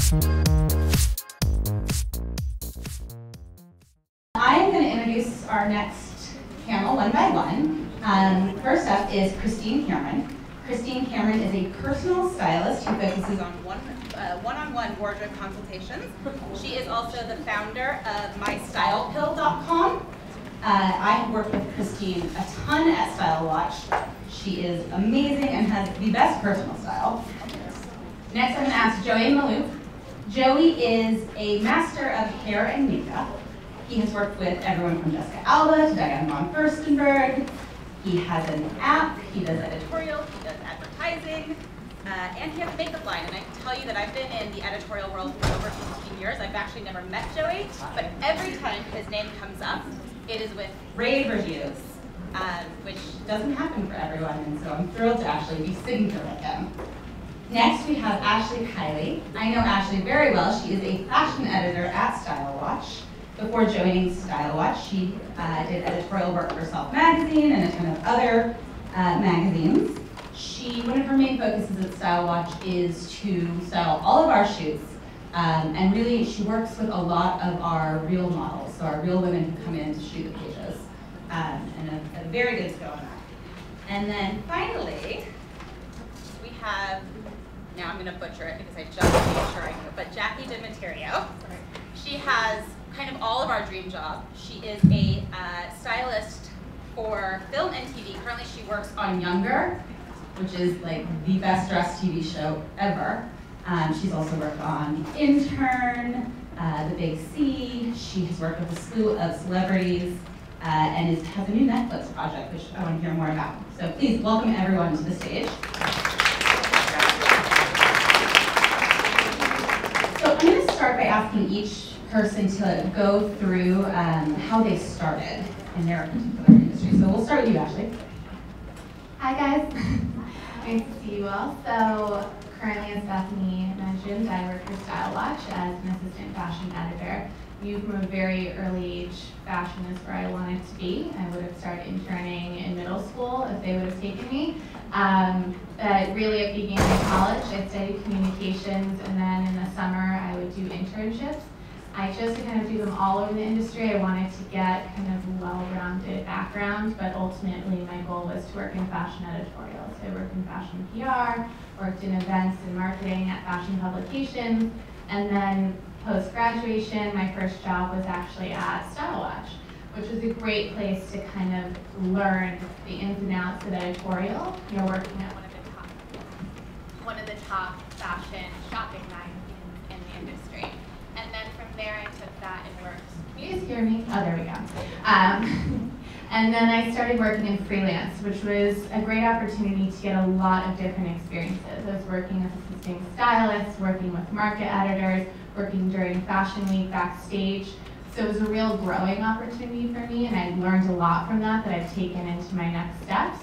I am going to introduce our next panel one by one. First up is Christine Cameron. Christine Cameron is a personal stylist who focuses on one-on-one wardrobe consultations. She is also the founder of MyStylePill.com. I have worked with Christine a ton at StyleWatch. She is amazing and has the best personal style. Next, I'm going to ask Joey Maalouf. Joey is a master of hair and makeup. He has worked with everyone from Jessica Alba to Diane von Furstenberg. He has an app, he does editorial, he does advertising, and he has a makeup line. And I can tell you that I've been in the editorial world for over 15 years. I've actually never met Joey, but every time his name comes up, it is with rave reviews, which doesn't happen for everyone, and so I'm thrilled to actually be sitting here with him. Next, we have Ashley Kiely. I know Ashley very well. She is a fashion editor at StyleWatch. Before joining StyleWatch, she did editorial work for Self Magazine and a ton of other magazines. One of her main focuses at StyleWatch is to style all of our shoots, and really she works with a lot of our real models, so our real women who come in to shoot the pages, and a very good skill in that. And then finally, we have, now I'm going to butcher it because I just made sure I knew, but Jackie Demeterio. She has kind of all of our dream job. She is a stylist for film and TV. Currently she works on Younger, which is like the best dressed TV show ever. She's also worked on The Intern, The Big C. She has worked with a slew of celebrities and has a new Netflix project, which I want to hear more about. So please welcome everyone to the stage. So I'm going to start by asking each person to go through how they started in their particular industry. So we'll start with you, Ashley. Hi guys, nice to see you all. So currently, as Bethany mentioned, I work for StyleWatch as an assistant fashion editor. Knew from a very early age, fashion is where I wanted to be. I would have started interning in middle school if they would have taken me. But really it began in college. I studied communications, and then in the summer I would do internships. I chose to kind of do them all over the industry. I wanted to get kind of a well-rounded background, but ultimately my goal was to work in fashion editorial. So I worked in fashion PR, worked in events and marketing at fashion publications, and then post-graduation, my first job was actually at StyleWatch, which was a great place to kind of learn the ins and outs of editorial. You're working at one of the top fashion shopping magazines in the industry. And then from there, I took that and worked. Can you guys hear me? Oh, there we go. And then I started working in freelance, which was a great opportunity to get a lot of different experiences. I was working as assistant stylist, working with market editors, working during Fashion Week backstage. So it was a real growing opportunity for me, and I learned a lot from that I've taken into my next steps.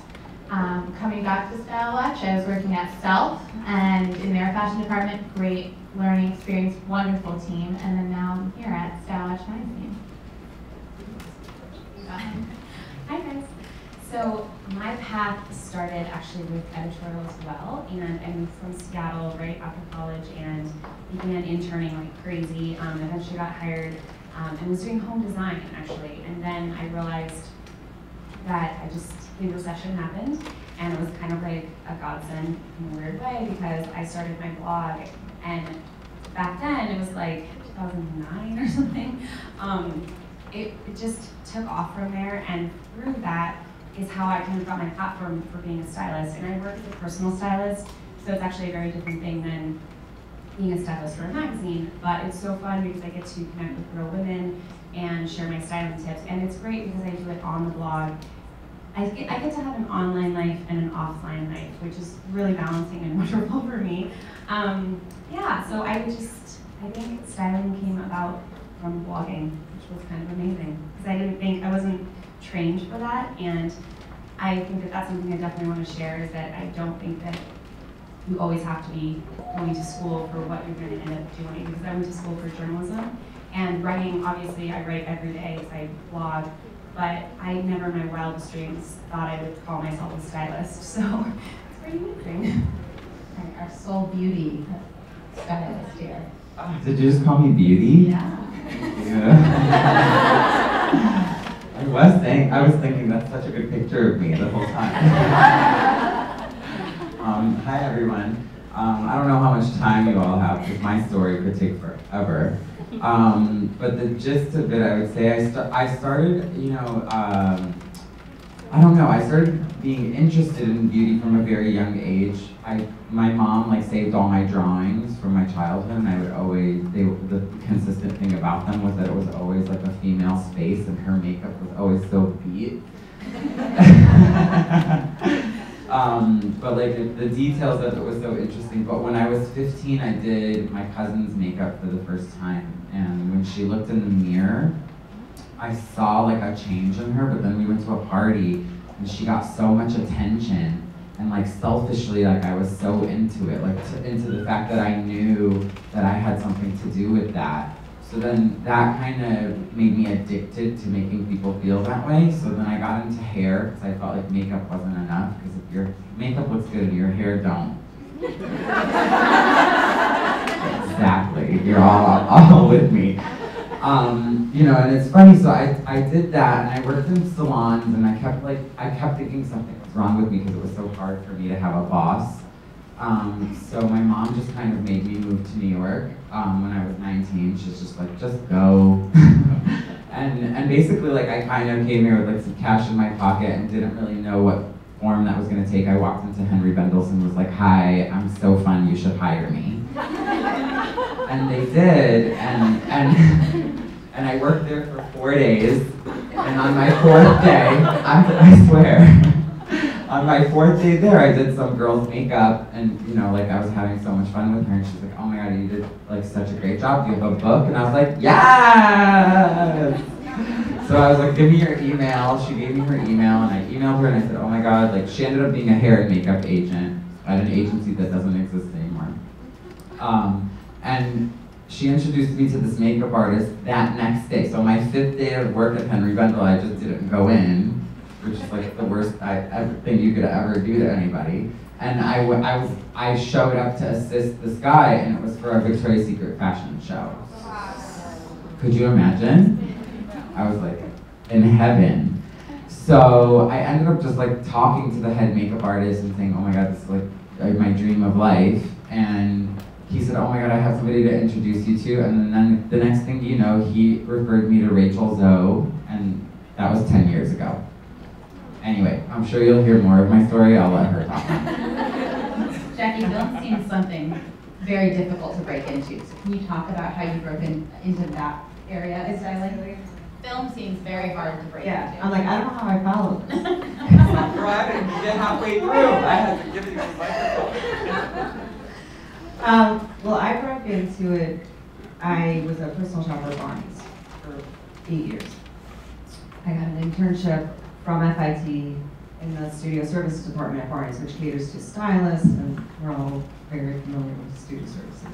Coming back to StyleWatch, I was working at Self, and in their fashion department, great learning experience, wonderful team, and then now I'm here at StyleWatch Magazine. Hi guys. So my path started actually with editorial as well, and I moved from Seattle right after college and began interning like crazy. Eventually got hired and was doing home design actually, and then I realized that the recession happened, and it was kind of like a godsend in a weird way because I started my blog, and back then it was like 2009 or something. It just took off from there, and through that is how I kind of got my platform for being a stylist. And I work as a personal stylist, so it's actually a very different thing than being a stylist for a magazine, but it's so fun because I get to connect with real women and share my styling tips, and it's great because I do it on the blog. I get to have an online life and an offline life, which is really balancing and wonderful for me. Yeah, so I think styling came about from blogging, which was kind of amazing, because I wasn't trained for that, and I think that that's something I definitely want to share, is that I don't think that you always have to be going to school for what you're going to end up doing, because I went to school for journalism, and writing, obviously I write every day because I blog, but I never in my wildest dreams thought I would call myself a stylist, so it's pretty amazing. Our soul beauty stylist here. Did you just call me Beauty? Yeah. I was thinking that's such a good picture of me the whole time. Hi everyone. I don't know how much time you all have because my story could take forever. But the gist of it, I would say, I started, I don't know, I started being interested in beauty from a very young age. My mom saved all my drawings from my childhood, and I would always, the consistent thing about them was that it was always like a female space, and her makeup was always so beat. But the details of it was so interesting. But when I was 15, I did my cousin's makeup for the first time, and when she looked in the mirror, I saw a change in her. But then we went to a party, and she got so much attention, and selfishly, I was so into it, into the fact that I knew that I had something to do with that. So then that kind of made me addicted to making people feel that way. So then I got into hair because I felt like makeup wasn't enough, because if your makeup looks good and your hair don't. Exactly, you're all with me. And it's funny, so I did that, and I worked in salons, and I kept thinking something was wrong with me because it was so hard for me to have a boss. So my mom just kind of made me move to New York when I was 19. She's just like, just go. and basically, I kind of came here with some cash in my pocket and didn't really know what form that was going to take. I walked into Henry Bendel's and was like, hi, I'm so fun, you should hire me. And they did, and I worked there for 4 days, and on my 4th day, I swear, on my 4th day there, I did some girl's makeup, and I was having so much fun with her, and she's like, oh my god, you did such a great job, do you have a book? And I was like, yes! So I was like, give me your email. She gave me her email, and I emailed her, and I said, oh my god, she ended up being a hair and makeup agent at an agency that doesn't exist anymore. And she introduced me to this makeup artist that next day. So my 5th day of work at Henry Bendel, I just didn't go in, which is the worst thing you could ever do to anybody. And I showed up to assist this guy, and it was for a Victoria's Secret fashion show. Could you imagine? I was in heaven. So I ended up just talking to the head makeup artist and saying, oh my god, this is my dream of life. And he said, oh my god, I have somebody to introduce you to. And then the next thing you know, he referred me to Rachel Zoe, and that was 10 years ago. Anyway, I'm sure you'll hear more of my story. I'll let her talk. Jackie, film seems something very difficult to break into. So can you talk about how you broke into that area of styling? Film seems very hard to break into. I'm I don't know how I followed this. Girl, I didn't get halfway through. I had to give you the microphone. Well, I broke into it. I was a personal shopper at Barney's for 8 years. I got an internship from FIT in the studio services department at Barney's, which caters to stylists, and we're all very familiar with studio services,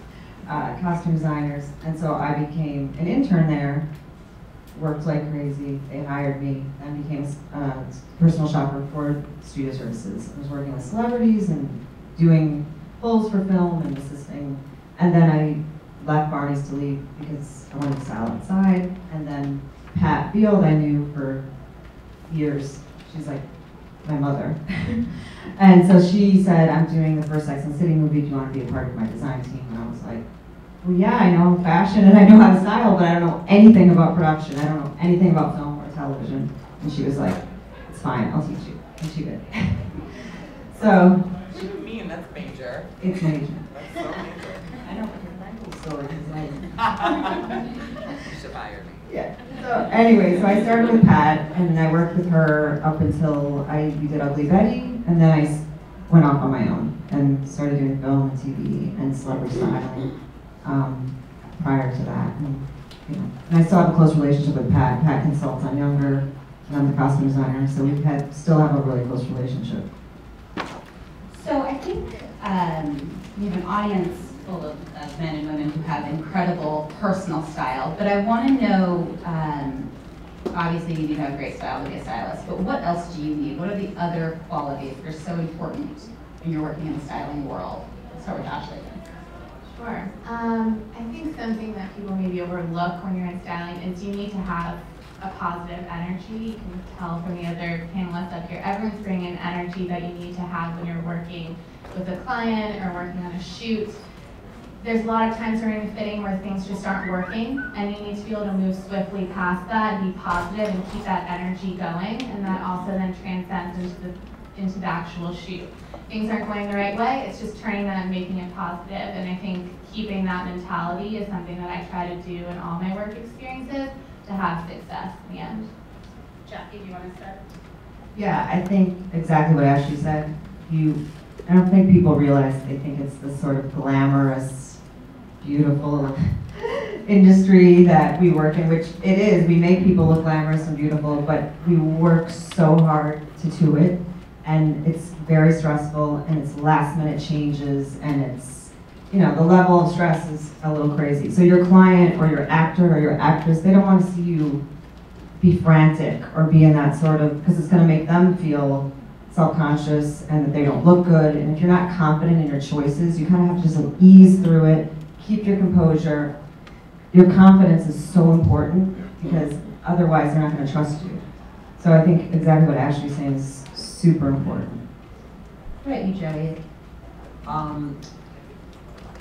costume designers. And so I became an intern there, worked like crazy. They hired me, and became a personal shopper for studio services. I was working with celebrities and doing pulls for film and assisting. And then I left Barney's to leave because I wanted to style outside. And then Pat Field, I knew for years. She's like my mother. And so she said, I'm doing the first Sex and the City movie. Do you want to be a part of my design team? And I was like, well, yeah, I know fashion and I know how to style, but I don't know anything about production. I don't know anything about film or television. And she was like, it's fine, I'll teach you. And she did. So. What do you mean? That's major. It's major. That's so major. I know what your medical story is like. You should hire me. Yeah. So anyway, so I started with Pat, and I worked with her up until we did Ugly Betty, and then I went off on my own and started doing film and TV and celebrity styling prior to that. And I still have a close relationship with Pat. Pat consults on younger, and I'm the costume designer, so we still have a really close relationship. So I think you have an audience full of men and women who have incredible personal style, but I want to know, obviously you need to have great style to be a stylist, but what else do you need? What are the other qualities that are so important when you're working in the styling world? Let's start with Ashley. Sure. I think something that people maybe overlook when you're in styling is you need to have a positive energy. You can tell from the other panelists up here, everyone's bringing energy that you need to have when you're working with a client or working on a shoot. There's a lot of times during the fitting where things just aren't working, and you need to be able to move swiftly past that and be positive and keep that energy going, and that also then transcends into the actual shoot. Things aren't going the right way, it's just turning that and making it positive, and I think keeping that mentality is something that I try to do in all my work experiences to have success in the end. Jackie, do you want to start? Yeah, I think exactly what Ashley said. I don't think people realize they think it's this sort of glamorous, beautiful industry that we work in, which it is. We make people look glamorous and beautiful, but we work so hard to do it, and it's very stressful, and it's last minute changes, and it's, you know, the level of stress is a little crazy. So your client or your actor or your actress, they don't want to see you be frantic or be in that sort of, because it's going to make them feel self-conscious and that they don't look good. And if you're not confident in your choices, you kind of have to just like ease through it, keep your composure. Your confidence is so important because otherwise they're not going to trust you. So I think exactly what Ashley's saying is super important. What about you, Joey?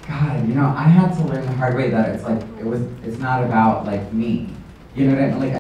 God, you know, I had to learn the hard way that it's like, it's not about like me. You know what I mean? Like,